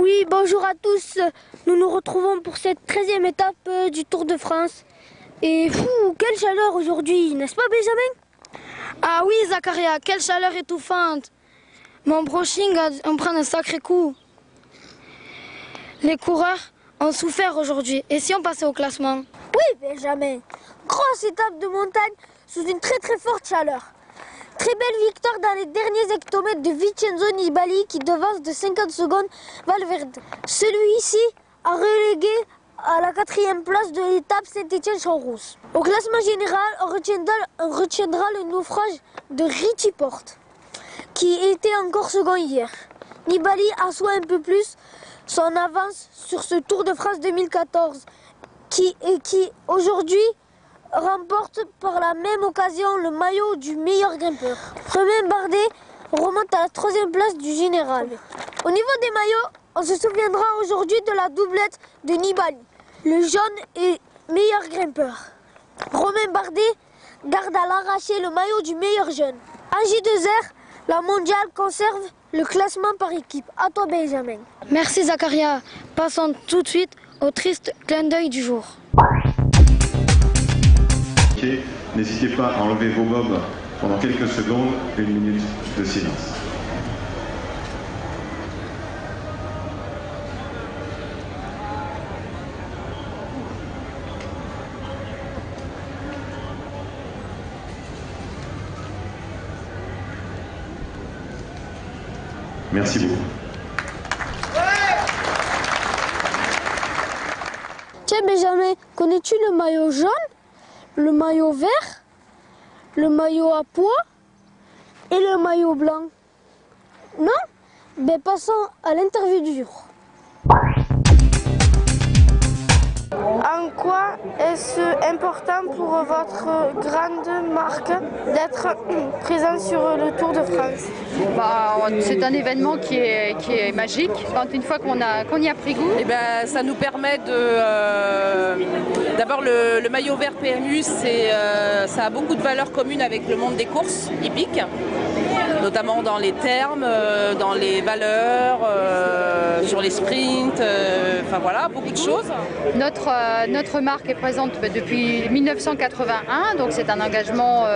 Oui, bonjour à tous. Nous nous retrouvons pour cette 13e étape du Tour de France. Et fou, quelle chaleur aujourd'hui, n'est-ce pas Benjamin? Ah oui Zakaria, quelle chaleur étouffante. Mon brushing en prend un sacré coup. Les coureurs ont souffert aujourd'hui. Et si on passait au classement? Oui Benjamin, grosse étape de montagne sous une très forte chaleur. Très belle victoire dans les derniers hectomètres de Vincenzo Nibali qui devance de 50 secondes Valverde. Celui-ci a relégué à la 4e place de l'étape Saint-Étienne-Champs-Rousse. Au classement général, on retiendra le naufrage de Richie Porte, qui était encore second hier. Nibali assoit un peu plus son avance sur ce Tour de France 2014, qui aujourd'hui remporte par la même occasion le maillot du meilleur grimpeur. Romain Bardet remonte à la 3e place du général. Au niveau des maillots, on se souviendra aujourd'hui de la doublette de Nibali. Le jaune est meilleur grimpeur. Romain Bardet garde à l'arraché le maillot du meilleur jeune. En J2R, la mondiale conserve le classement par équipe. À toi Benjamin. Merci Zakaria. Passons tout de suite au triste clin d'œil du jour. N'hésitez pas à enlever vos bobs pendant quelques secondes, 1 minute de silence. Merci beaucoup. Tiens Benjamin, connais-tu le maillot jaune, le maillot vert, le maillot à pois et le maillot blanc? Non? Ben passons à l'interview du jour. En quoi est-ce important pour votre grande marque d'être présent sur le Tour de France? C'est un événement qui est magique. Une fois qu'on y a pris goût, ça nous permet d'abord le maillot vert PMU, ça a beaucoup de valeurs communes avec le monde des courses hippiques, notamment dans les termes, dans les valeurs, sur les sprints, enfin voilà, beaucoup de choses. Notre marque est présente depuis 1981, donc c'est un engagement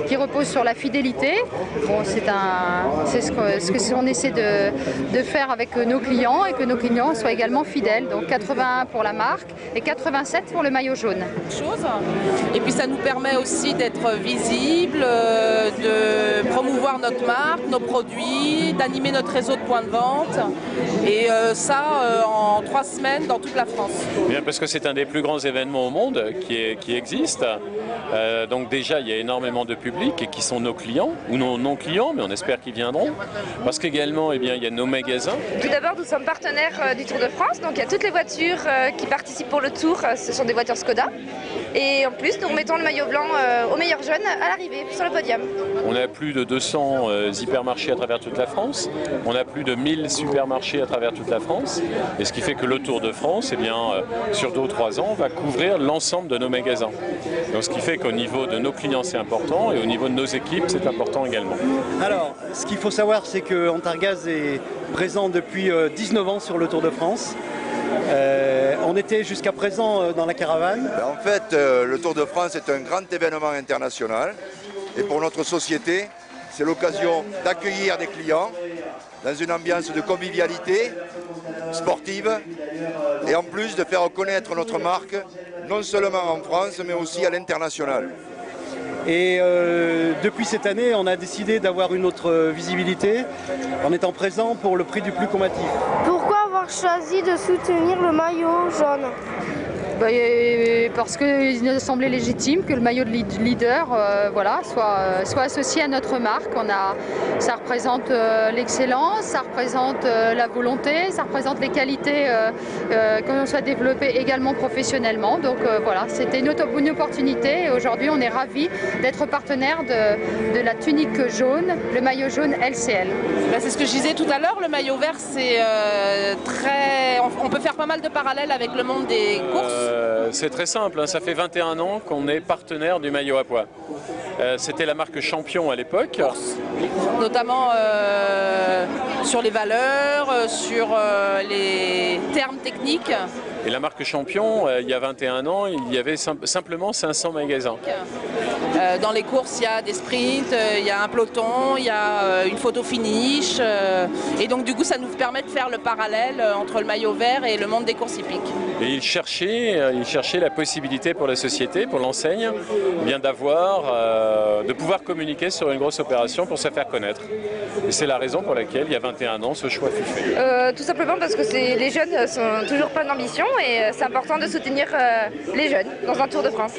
qui repose sur la fidélité. Bon, c'est ce qu'on essaie de faire avec nos clients et que nos clients soient également fidèles. Donc 81 pour la marque et 87 pour le maillot jaune. Et puis ça nous permet aussi d'être visible, de promouvoir notre marque, nos produits, d'animer notre réseau de points de vente. Et en 3 semaines dans toute la France. Bien, parce que c'est un des plus grands événements au monde qui existe. Donc déjà, il y a énormément de public et qui sont nos clients, ou nos non-clients, mais on espère qu'ils viendront. Parce qu'également, il y a nos magasins. Tout d'abord, nous sommes partenaires du Tour de France. Donc il y a toutes les voitures qui participent pour le Tour. Ce sont des voitures Skoda. Et en plus, nous remettons le maillot blanc au meilleur jeune à l'arrivée, sur le podium. On a plus de 200 hypermarchés à travers toute la France. On a plus de 1000 supermarchés à travers toute la France. Et ce qui fait que le Tour de France, sur 2 ou 3 ans, va couvrir l'ensemble de nos magasins. Donc ce qui fait qu'au niveau de nos clients, c'est important et au niveau de nos équipes, c'est important également. Alors, ce qu'il faut savoir, c'est que Antargaz est présent depuis 19 ans sur le Tour de France. On était jusqu'à présent dans la caravane. En fait, le Tour de France est un grand événement international et pour notre société, c'est l'occasion d'accueillir des clients dans une ambiance de convivialité sportive et en plus de faire connaître notre marque non seulement en France mais aussi à l'international. Et depuis cette année, on a décidé d'avoir une autre visibilité en étant présent pour le prix du plus combatif. Pourquoi avoir choisi de soutenir le maillot jaune? Parce qu'il nous semblait légitime que le maillot de leader soit associé à notre marque. Ça représente l'excellence, ça représente la volonté, ça représente les qualités qu'on soit développées également professionnellement. Donc voilà, c'était une opportunité et aujourd'hui on est ravis d'être partenaire de la tunique jaune, le maillot jaune LCL. C'est ce que je disais tout à l'heure, le maillot vert c'est on peut faire pas mal de parallèles avec le monde des courses. C'est très simple, ça fait 21 ans qu'on est partenaire du maillot à pois. C'était la marque Champion à l'époque. Notamment sur les valeurs, sur les termes techniques. Et la marque Champion, il y a 21 ans, il y avait simplement 500 magasins. Dans les courses, il y a des sprints, il y a un peloton, il y a une photo finish. Et donc du coup, ça nous permet de faire le parallèle entre le maillot vert et le monde des courses hippiques. Et il cherchait la possibilité pour la société, pour l'enseigne, bien de pouvoir communiquer sur une grosse opération pour se faire connaître. Et c'est la raison pour laquelle, il y a 21 ans, ce choix fut fait. Tout simplement parce que les jeunes sont toujours plein d'ambition et c'est important de soutenir les jeunes dans un Tour de France.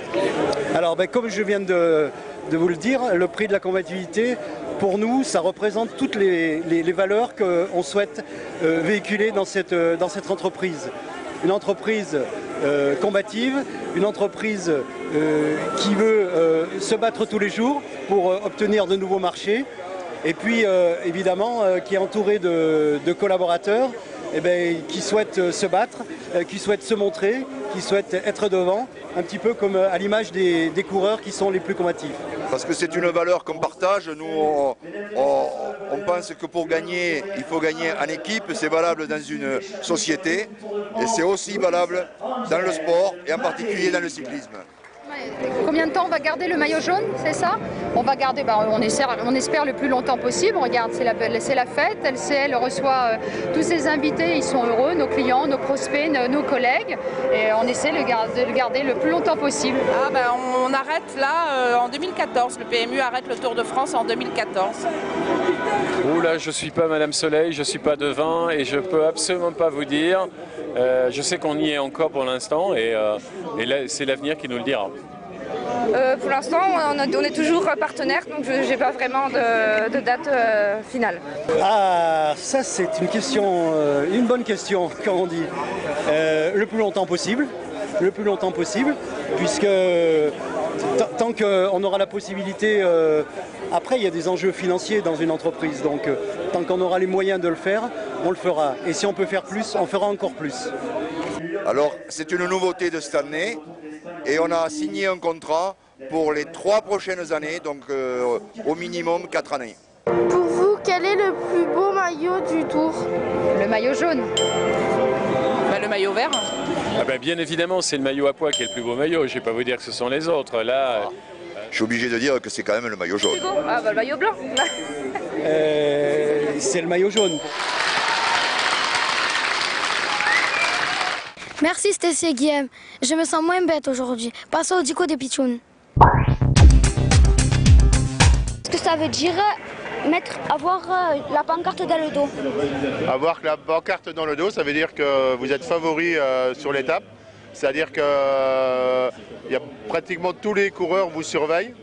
Alors, comme je viens de vous le dire, le prix de la combativité, pour nous, ça représente toutes les valeurs qu'on souhaite véhiculer dans cette entreprise. Une entreprise combative, une entreprise qui veut se battre tous les jours pour obtenir de nouveaux marchés, et puis évidemment qui est entourée de collaborateurs qui souhaitent se battre, qui souhaitent se montrer, qui souhaitent être devant, un petit peu comme à l'image des coureurs qui sont les plus combatifs. Parce que c'est une valeur qu'on partage. Nous, on pense que pour gagner, il faut gagner en équipe. C'est valable dans une société et c'est aussi valable dans le sport et en particulier dans le cyclisme. Combien de temps on va garder le maillot jaune, c'est ça? On va garder, on espère le plus longtemps possible. Regarde, c'est la fête, elle reçoit tous ses invités, ils sont heureux, nos clients, nos prospects, nos collègues. Et on essaie de le garder le plus longtemps possible. On arrête là en 2014, le PMU arrête le Tour de France en 2014. Oula, je ne suis pas Madame Soleil, je ne suis pas devin et je ne peux absolument pas vous dire. Je sais qu'on y est encore pour l'instant et là, c'est l'avenir qui nous le dira. Pour l'instant, on est toujours partenaire, donc je n'ai pas vraiment de date finale. Ah, ça c'est une bonne question, comme on dit. Le plus longtemps possible, puisque tant qu'on aura la possibilité, après il y a des enjeux financiers dans une entreprise, donc tant qu'on aura les moyens de le faire, on le fera. Et si on peut faire plus, on fera encore plus. Alors c'est une nouveauté de cette année et on a signé un contrat pour les 3 prochaines années, donc au minimum 4 années. Pour vous, quel est le plus beau maillot du Tour? Le maillot jaune. Le maillot vert. Bien évidemment, c'est le maillot à pois qui est le plus beau maillot. Je ne vais pas vous dire que ce sont les autres. Là, je suis obligé de dire que c'est quand même le maillot jaune. Le maillot blanc. C'est le maillot jaune. Merci Stécie et Guillaume. Je me sens moins bête aujourd'hui. Passons au dico des pitchouns. Ce que ça veut dire avoir la pancarte dans le dos. Avoir la pancarte dans le dos, ça veut dire que vous êtes favori sur l'étape. C'est-à-dire que pratiquement tous les coureurs vous surveillent.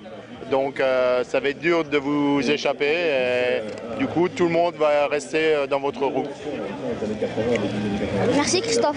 Donc ça va être dur de vous échapper. Et, du coup, tout le monde va rester dans votre roue. Merci Christophe.